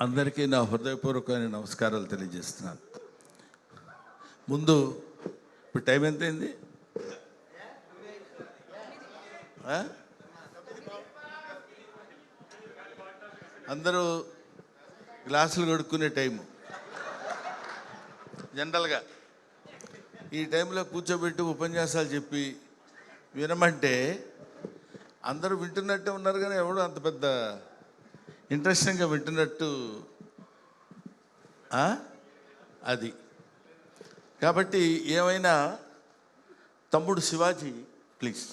అందరికీ నా హృదయపూర్వకమైన నమస్కారాలు తెలియజేస్తున్నాను. ముందు ఇప్పుడు టైం ఎంత అయింది? అందరూ గ్లాసులు కడుక్కునే టైము. జనరల్గా ఈ టైంలో కూర్చోబెట్టి ఉపన్యాసాలు చెప్పి వినమంటే అందరూ వింటున్నట్టే ఉన్నారు, కానీ ఎవడు అంత పెద్ద ఇంట్రెస్టింగ్గా వింటున్నట్టు అది. కాబట్టి ఏమైనా తమ్ముడు శివాజీ ప్లీజ్,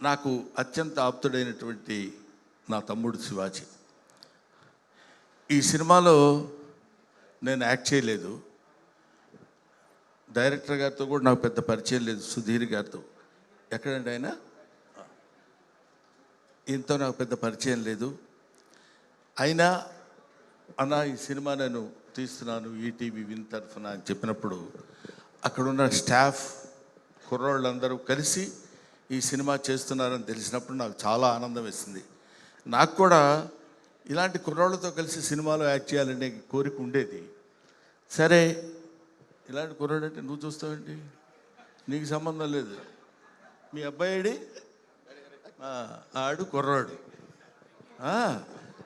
నాకు అత్యంత ఆప్తుడైనటువంటి నా తమ్ముడు శివాజీ. ఈ సినిమాలో నేను యాక్ట్ చేయలేదు, డైరెక్టర్ గారితో కూడా నాకు పెద్ద పరిచయం లేదు, సుధీర్ గారితో. ఎక్కడండి ఆయన? ఈయనతో నాకు పెద్ద పరిచయం లేదు. అయినా అన్న ఈ సినిమా నేను తీస్తున్నాను ఈటీవీ విన్ తరఫున అని చెప్పినప్పుడు అక్కడున్న స్టాఫ్ కుర్రోళ్ళందరూ కలిసి ఈ సినిమా చేస్తున్నారని తెలిసినప్పుడు నాకు చాలా ఆనందం వేసింది. నాకు కూడా ఇలాంటి కుర్రోళ్ళతో కలిసి సినిమాలో యాక్ట్ చేయాలనే కోరిక ఉండేది. సరే, ఇలాంటి కుర్రాడు అంటే నువ్వు చూస్తావేంటి, నీకు సంబంధం లేదు, మీ అబ్బాయి ఆడు కుర్రాడు.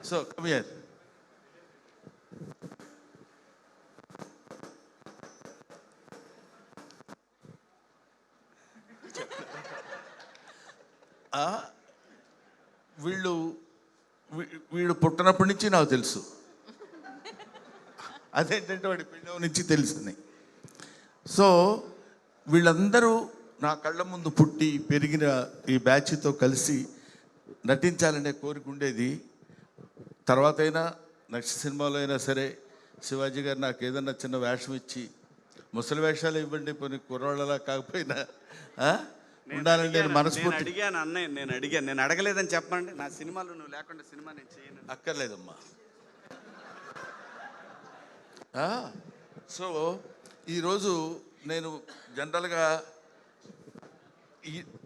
So come here. వీడు పుట్టినప్పటి నుంచి నాకు తెలుసు. అదేంటంటే వాడి పిల్లల నుంచి తెలుసుని. సో వీళ్ళందరూ నా కళ్ళ ముందు పుట్టి పెరిగిన ఈ బ్యాచ్తో కలిసి నటించాలనే కోరిక ఉండేది. తర్వాత అయినా నెక్స్ట్ సినిమాలో అయినా సరే శివాజీ గారు నాకు ఏదన్నా చిన్న వేషం ఇచ్చి, ముసలి వేషాలు ఇవ్వండి, కొన్ని కుర్రాళ్ళలా కాకపోయినా ఉండాలని నేను మనస్ఫూర్తి అడిగాను. అన్నయ్య నేను అడగలేదని చెప్పండి. నా సినిమాలో నువ్వు లేకుండా సినిమా నేను చేయను. అక్కర్లేదమ్మా. సో ఈరోజు నేను జనరల్గా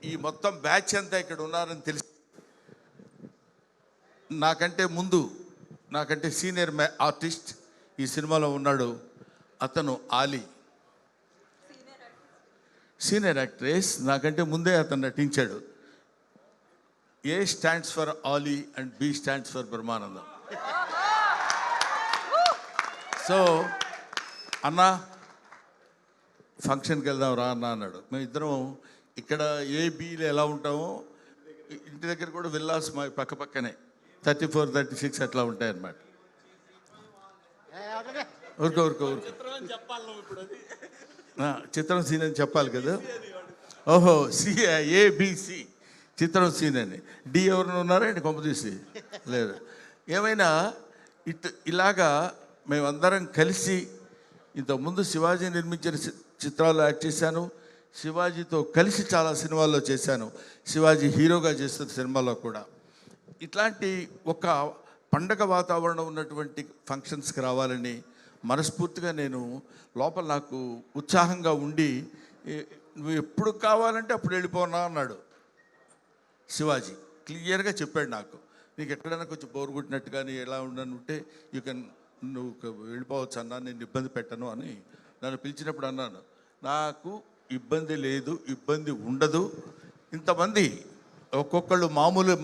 ఈ మొత్తం బ్యాచ్ అంతా ఇక్కడ ఉన్నారని తెలిసి, నాకంటే ముందు నాకంటే సీనియర్ ఆర్టిస్ట్ ఈ సినిమాలో ఉన్నాడు. అతను ఆలీ, సీనియర్ యాక్ట్రెస్. నాకంటే ముందే అతను నటించాడు. A stands for Ali and B stands for Brahmanandam. So అన్న ఫంక్షన్కి వెళ్దాం రా అన్న అన్నాడు. మేము ఇద్దరం ఇక్కడ ఏబీలో ఎలా ఉంటామో ఇంటి దగ్గర కూడా విల్లాస్ మా పక్క పక్కనే 34, 36 అట్లా ఉంటాయి అన్నమాట. ఊరుకో చిత్రం సీన్ అని చెప్పాలి కదా. ఓహో, ఏబిసి చిత్రం సీన్ అని. డి ఎవరిని ఉన్నారా ఏంటి కొంప తీసి? లేదు. ఏమైనా ఇలాగా మేమందరం కలిసి ఇంతకుముందు శివాజీ నిర్మించిన చిత్రాల్లో యాక్ట్ చేశాను. శివాజీతో కలిసి చాలా సినిమాల్లో చేశాను. శివాజీ హీరోగా చేస్తున్న సినిమాలో కూడా. ఇట్లాంటి ఒక పండగ వాతావరణం ఉన్నటువంటి ఫంక్షన్స్కి రావాలని మనస్ఫూర్తిగా నేను లోపల నాకు ఉత్సాహంగా ఉండి, నువ్వు ఎప్పుడు కావాలంటే అప్పుడు వెళ్ళిపోనా అన్నాడు శివాజీ. క్లియర్గా చెప్పాడు నాకు. నీకు ఎక్కడైనా కొంచెం బోరు కొట్టినట్టు కానీ ఎలా ఉండనుంటే నువ్వు వెళ్ళిపోవచ్చు అన్నా, నేను ఇబ్బంది పెట్టను అని నన్ను పిలిచినప్పుడు అన్నాను. నాకు ఇబ్బంది లేదు, ఇబ్బంది ఉండదు. ఇంతమంది ఒక్కొక్కళ్ళు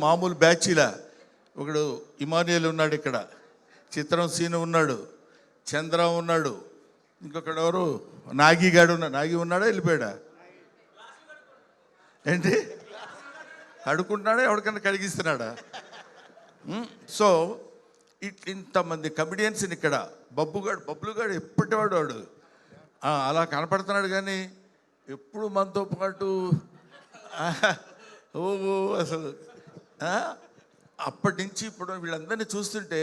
మామూలు బ్యాచీలా. ఒకడు ఇమానియల్ ఉన్నాడు, ఇక్కడ చిత్రం సీను ఉన్నాడు, చంద్ర ఉన్నాడు, ఇంకొకడు ఎవరు నాగిగాడు ఉన్నాడు. నాగి ఉన్నాడా వెళ్ళిపోయాడా ఏంటి? అడుకుంటున్నాడా, ఎవరికన్నా కడిగిస్తున్నాడా? సో ఇంతమంది కమిడియన్స్ని ఇక్కడ బబ్లుగాడు ఎప్పటివాడు వాడు అలా కనపడుతున్నాడు, కానీ ఎప్పుడు మనతో పాటు అసలు అప్పటి నుంచి ఇప్పుడు వీళ్ళందరినీ చూస్తుంటే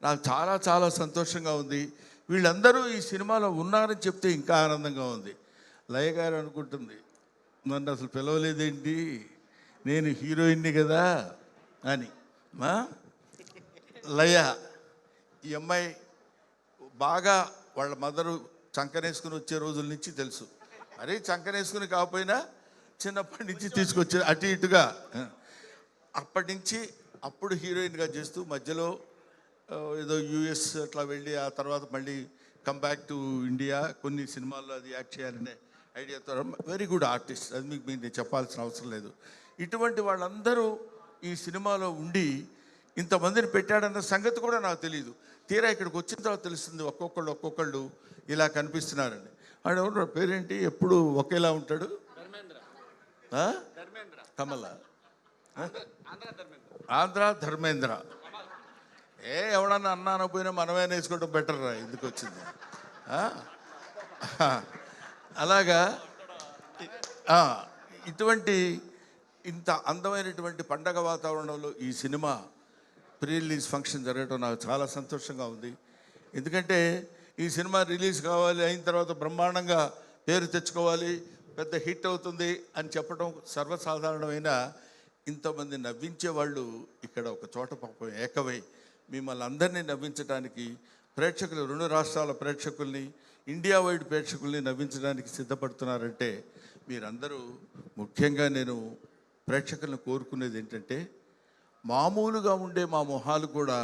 నాకు చాలా చాలా సంతోషంగా ఉంది. వీళ్ళందరూ ఈ సినిమాలో ఉన్నారని చెప్తే ఇంకా ఆనందంగా ఉంది. లయ గారు అనుకుంటుంది, నన్ను అసలు పిలవలేదేంటి, నేను హీరోయిన్ని కదా అని. లయ ఈ అమ్మాయి బాగా వాళ్ళ మదరు చంకనేసుకుని వచ్చే రోజుల నుంచి తెలుసు. అరే చంకనేసుకుని కాకపోయినా చిన్నప్పటి నుంచి తీసుకొచ్చి అటు ఇటుగా అప్పటి నుంచి అప్పుడు హీరోయిన్గా చేస్తూ మధ్యలో ఏదో యుఎస్ అట్లా వెళ్ళి ఆ తర్వాత మళ్ళీ కమ్ బ్యాక్ టు ఇండియా, కొన్ని సినిమాల్లో అది యాక్ట్ చేయాలనే ఐడియాతో వెరీ గుడ్ ఆర్టిస్ట్. అది మీకు నేను చెప్పాల్సిన అవసరం లేదు. ఇటువంటి వాళ్ళందరూ ఈ సినిమాలో ఉండి ఇంతమందిని పెట్టాడన్న సంగతి కూడా నాకు తెలియదు. తీరా ఇక్కడికి వచ్చిన తర్వాత తెలుస్తుంది ఒక్కొక్కళ్ళు ఇలా కనిపిస్తున్నారని. ఆడెవరు పేరేంటి, ఎప్పుడు ఒకేలా ఉంటాడు? కమల, ఆంధ్ర ధర్మేంద్ర. ఎవడన్నా అన్నా అనకపోయినా మనమే వేసుకోవడం బెటర్ రా, ఎందుకు వచ్చింది. అలాగా ఇటువంటి ఇంత అందమైనటువంటి పండగ వాతావరణంలో ఈ సినిమా ప్రీ రిలీజ్ ఫంక్షన్ జరగడం నాకు చాలా సంతోషంగా ఉంది. ఎందుకంటే ఈ సినిమా రిలీజ్ కావాలి, అయిన తర్వాత బ్రహ్మాండంగా పేరు తెచ్చుకోవాలి, పెద్ద హిట్ అవుతుంది అని చెప్పడం సర్వసాధారణమైన, ఇంతమంది నవ్వించే వాళ్ళు ఇక్కడ ఒక చోట పాపం ఏకమై మిమ్మల్ని అందరినీ నవ్వించడానికి, ప్రేక్షకులు 2 రాష్ట్రాల ప్రేక్షకుల్ని, ఇండియా వైడ్ ప్రేక్షకుల్ని నవ్వించడానికి సిద్ధపడుతున్నారంటే మీరందరూ, ముఖ్యంగా నేను ప్రేక్షకులను కోరుకునేది ఏంటంటే, మామూలుగా ఉండే మా మొహాలు కూడా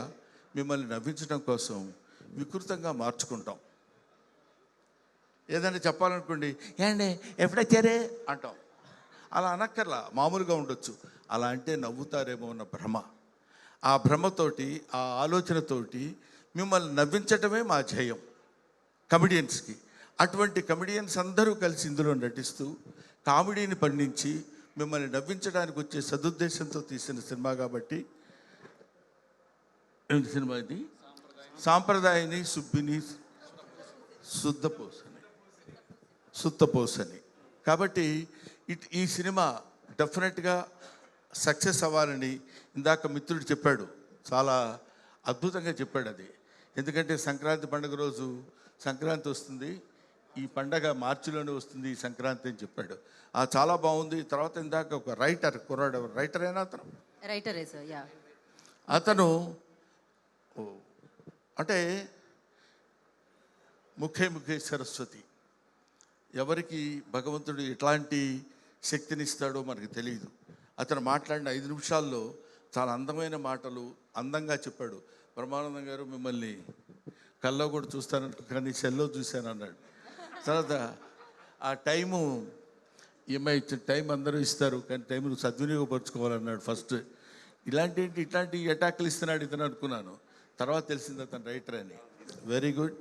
మిమ్మల్ని నవ్వించడం కోసం వికృతంగా మార్చుకుంటాం. ఏదైనా చెప్పాలనుకోండి, ఏండి ఎప్పుడొచ్చారే అంటాం. అలా అనక్కర్లా, మామూలుగా ఉండొచ్చు. అలా అంటే నవ్వుతారేమో అన్న భ్రమ. ఆ భ్రమతోటి, ఆ ఆలోచనతోటి మిమ్మల్ని నవ్వించటమే మా ధ్యేయం కమెడియన్స్కి. అటువంటి కమెడియన్స్ అందరూ కలిసి ఇందులో నటిస్తూ కామెడీని పండించి మిమ్మల్ని నవ్వించడానికి వచ్చే సదుద్దేశంతో తీసిన సినిమా కాబట్టి, ఏంటి సినిమా ఇది? సాంప్రదాయని సుబ్బిని సుత్తపోసని. కాబట్టి ఈ సినిమా డెఫినెట్గా సక్సెస్ అవ్వాలని ఇందాక మిత్రుడు చెప్పాడు, చాలా అద్భుతంగా చెప్పాడు అది. ఎందుకంటే సంక్రాంతి పండుగ రోజు, సంక్రాంతి వస్తుంది, ఈ పండగ మార్చిలోనే వస్తుంది ఈ సంక్రాంతి అని చెప్పాడు. చాలా బాగుంది. తర్వాత ఇందాక ఒక రైటర్ కుర్రాడు, రైటర్ అయినా అతను, రైటరే సార్, యా. అతను అంటే ముఖే సరస్వతి, ఎవరికి భగవంతుడు ఎట్లాంటి శక్తినిస్తాడో మనకు తెలియదు. అతను మాట్లాడిన 5 నిమిషాల్లో చాలా అందమైన మాటలు అందంగా చెప్పాడు. బ్రహ్మానందం గారు మిమ్మల్ని కల్లో కూడా చూస్తాను కానీ సెల్లో చూశాను అన్నాడు. తర్వాత ఆ టైము, ఈఎంఐ ఇచ్చిన టైం అందరూ ఇస్తారు కానీ టైంను సద్వినియోగపరచుకోవాలన్నాడు ఫస్ట్. ఇట్లాంటి అటాక్లు ఇస్తున్నాడు ఇతను అనుకున్నాను. తర్వాత తెలిసింది అతను రైటర్ అని. Very good.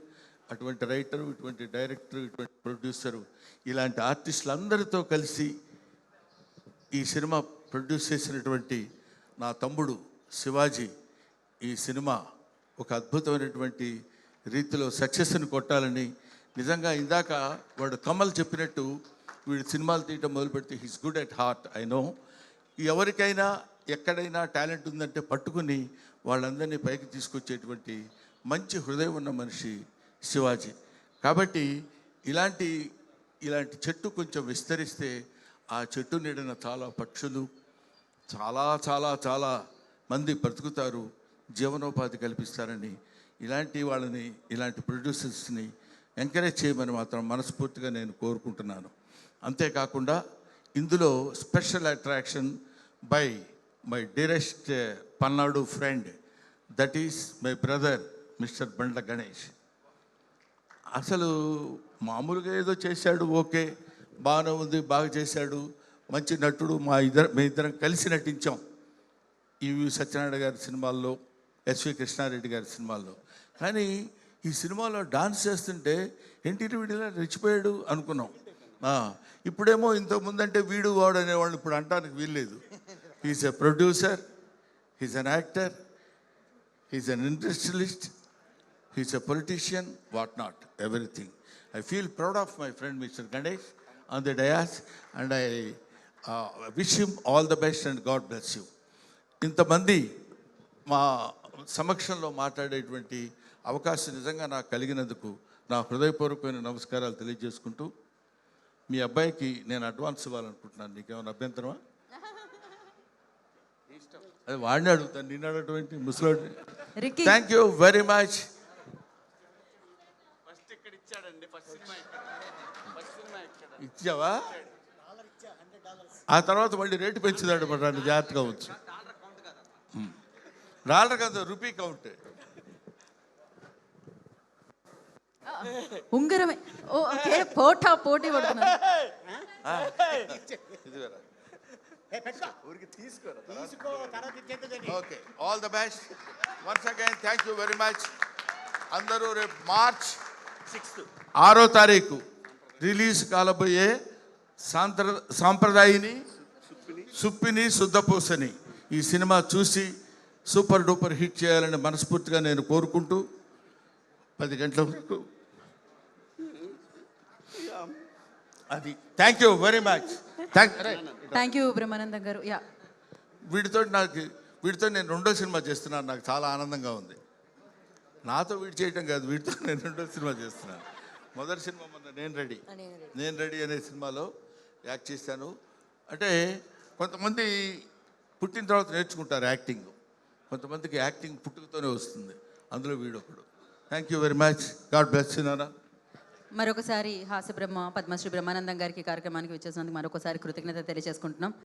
అటువంటి రైటరు, ఇటువంటి డైరెక్టరు, ఇటువంటి ప్రొడ్యూసరు, ఇలాంటి ఆర్టిస్టులు అందరితో కలిసి ఈ సినిమా ప్రొడ్యూస్ చేసినటువంటి నా తమ్ముడు శివాజీ ఈ సినిమా ఒక అద్భుతమైనటువంటి రీతిలో సక్సెస్ని కొట్టాలని, నిజంగా ఇందాక వాడు కమల్ చెప్పినట్టు వీడు సినిమాలు తీయటం మొదలు పెడితే he's good at heart. I know. ఎవరికైనా ఎక్కడైనా టాలెంట్ ఉందంటే పట్టుకుని వాళ్ళందరినీ పైకి తీసుకొచ్చేటువంటి మంచి హృదయం ఉన్న మనిషి శివాజీ. కాబట్టి ఇలాంటి చెట్టు కొంచెం విస్తరిస్తే ఆ చెట్టు నీడన చాలా పక్షులు, చాలా చాలా చాలా మంది బ్రతుకుతారు, జీవనోపాధి కల్పిస్తారని, ఇలాంటి ప్రొడ్యూసర్స్ని ఎంకరేజ్ చేయమని మాత్రం మనస్ఫూర్తిగా నేను కోరుకుంటున్నాను. అంతేకాకుండా ఇందులో special attraction by my dearest Palnadu friend, that is my brother mister Bandla Ganesh. అసలు మామూలుగా ఏదో చేశాడు, ఓకే బాగానే ఉంది, బాగా చేశాడు, మంచి నటుడు. మేమిద్దరం కలిసి నటించాం ఈవి సత్యనారాయణ గారి సినిమాల్లో, ఎస్వి కృష్ణారెడ్డి గారి సినిమాల్లో. కానీ ఈ సినిమాలో డాన్స్ చేస్తుంటే ఎన్టీ వీడిలా రెచ్చిపోయాడు అనుకున్నాం. ఇప్పుడేమో ఇంతకుముందంటే వీడు వాడు అనేవాళ్ళు ఇప్పుడు అంటానికి వీల్లేదు. He's a producer, he's an actor, he's an industrialist, he's a politician, what not, everything. I feel proud of my friend Mr. Ganesh on the dais and I wish him all the best and God bless you. ఇంతమంది మా సమక్షంలో మాట్లాడేటువంటి అవకాశం నిజంగా నాకు కలిగినందుకు నా హృదయపూర్వకమైన నమస్కారాలు తెలియజేసుకుంటూ, మీ అబ్బాయికి నేను అడ్వాన్స్ ఇవ్వాలనుకుంటున్నాను. నీకేమైనా అభ్యంతరమా? అది వాడిని అడుగుతాను, నిన్ను అడగటువంటి ముసలోడిని. Thank you very much. ఇచ్చావా? ఆ తర్వాత మళ్ళీ రేటు పెంచుదాడు మరి, జాగ్రత్తగా వచ్చు. డాలర్ కాదు, రూపీ కౌంట్. ఉంగరమే. ఓకే, పోటీ పడుతున్నారు. ఇది వేరా. ఊరికి తీసుకోరా okay, all the best once again. Thank you very much. అందరూ రేపు మార్చ్ 6వ తారీఖు రిలీజ్ కాలబోయే సాంప్రదాయిని సుప్పిని శుద్ధపూసని ఈ సినిమా చూసి సూపర్ డూపర్ హిట్ చేయాలని మనస్ఫూర్తిగా నేను కోరుకుంటూ 10 గంటల వరకు అది. Thank you very much. Thank you Brahmanandam గారు. యా, వీడితో నేను రెండో సినిమా చేస్తున్నాను. నాకు చాలా ఆనందంగా ఉంది. నాతో వీడు చేయటం కాదు, వీడితో నేను రెండో సినిమా చేస్తున్నాను. మొదటి సినిమా మొన్న నేను రెడీ అనే సినిమాలో యాక్ట్ చేశాను. అంటే కొంతమంది పుట్టిన తర్వాత నేర్చుకుంటారు యాక్టింగ్, కొంతమందికి యాక్టింగ్ పుట్టుకతోనే వస్తుంది. అందులో వీడొకడు. Thank you very much. God bless you నాన్న. మరొకసారి హాస్య బ్రహ్మ పద్మశ్రీ బ్రహ్మానందం గారికి కార్యక్రమానికి వచ్చేసినందుకు మరొకసారి కృతజ్ఞత తెలియజేసుకుంటున్నాం.